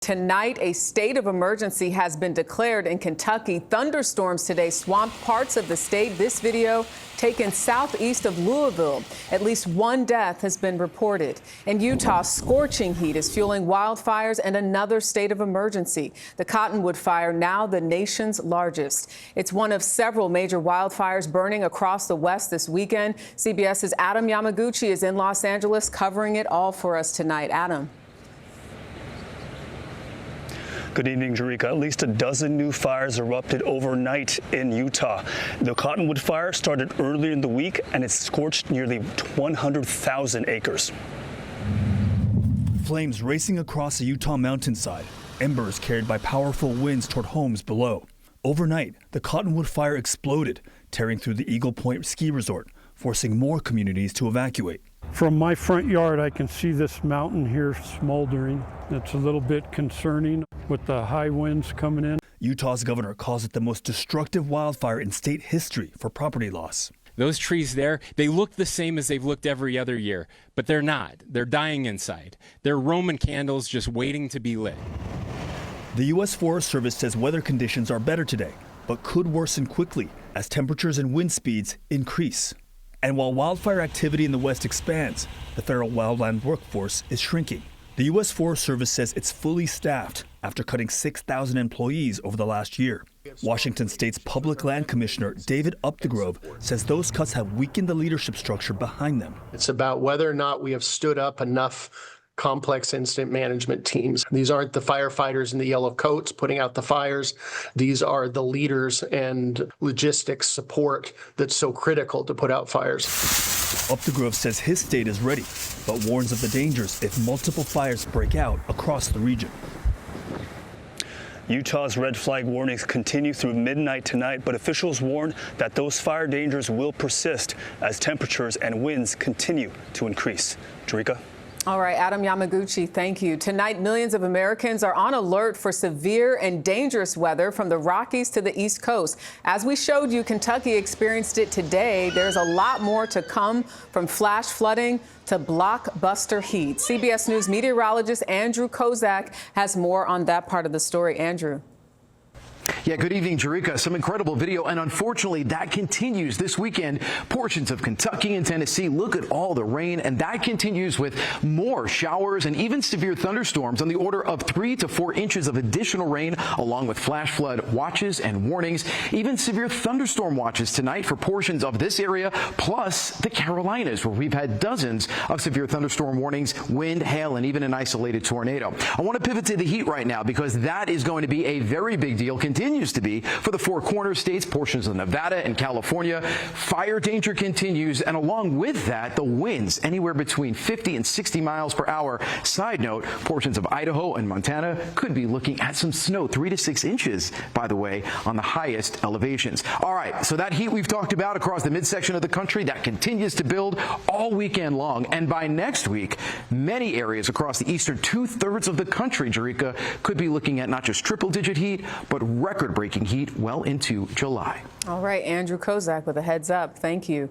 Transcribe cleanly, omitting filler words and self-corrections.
Tonight, a state of emergency has been declared in Kentucky. Thunderstorms today swamped parts of the state. This video taken southeast of Louisville. At least one death has been reported. In Utah, scorching heat is fueling wildfires and another state of emergency. The Cottonwood Fire, now the nation's largest. It's one of several major wildfires burning across the West this weekend. CBS's Adam Yamaguchi is in Los Angeles covering it all for us tonight. Adam. Good evening, Jerika. At least a dozen new fires erupted overnight in Utah. The Cottonwood Fire started earlier in the week, and it scorched nearly 100,000 acres. Flames racing across a Utah mountainside, embers carried by powerful winds toward homes below. Overnight, the Cottonwood Fire exploded, tearing through the Eagle Point ski resort, forcing more communities to evacuate. From my front yard, I can see this mountain here smoldering. It's a little bit concerning with the high winds coming in. Utah's governor calls it the most destructive wildfire in state history for property loss. Those trees there, they look the same as they've looked every other year, but they're not. They're dying inside. They're Roman candles just waiting to be lit. The U.S. Forest Service says weather conditions are better today, but could worsen quickly as temperatures and wind speeds increase. And while wildfire activity in the West expands, the federal wildland workforce is shrinking. The U.S. Forest Service says it's fully staffed after cutting 6,000 employees over the last year. Washington State's Public Land Commissioner David Updegrove says those cuts have weakened the leadership structure behind them. It's about whether or not we have stood up enough complex incident management teams. These aren't the firefighters in the yellow coats putting out the fires. These are the leaders and logistics support that's so critical to put out fires. Updegrove says his state is ready, but warns of the dangers if multiple fires break out across the region. Utah's red flag warnings continue through midnight tonight, but officials warn that those fire dangers will persist as temperatures and winds continue to increase. Jerika? All right, Adam Yamaguchi, thank you. Tonight, millions of Americans are on alert for severe and dangerous weather from the Rockies to the East Coast. As we showed you, Kentucky experienced it today. There's a lot more to come, from flash flooding to blockbuster heat. CBS News meteorologist Andrew Kozak has more on that part of the story. Andrew. Yeah, good evening, Jerika. Some incredible video, and unfortunately, that continues this weekend. Portions of Kentucky and Tennessee, look at all the rain, and that continues with more showers and even severe thunderstorms on the order of 3 to 4 inches of additional rain, along with flash flood watches and warnings. Even severe thunderstorm watches tonight for portions of this area, plus the Carolinas, where we've had dozens of severe thunderstorm warnings, wind, hail, and even an isolated tornado. I want to pivot to the heat right now because that is going to be a very big deal. Continues to be for the Four Corners states, portions of Nevada and California. Fire danger continues, and along with that, the winds anywhere between 50 and 60 miles per hour. Side note, portions of Idaho and Montana could be looking at some snow, 3 to 6 inches, by the way, on the highest elevations. All right, so that heat we've talked about across the midsection of the country, that continues to build all weekend long, and by next week, many areas across the eastern 2/3 of the country, Jerika, could be looking at not just triple-digit heat, but record-breaking heat well into July. All right, Andrew Kozak with a heads up. Thank you.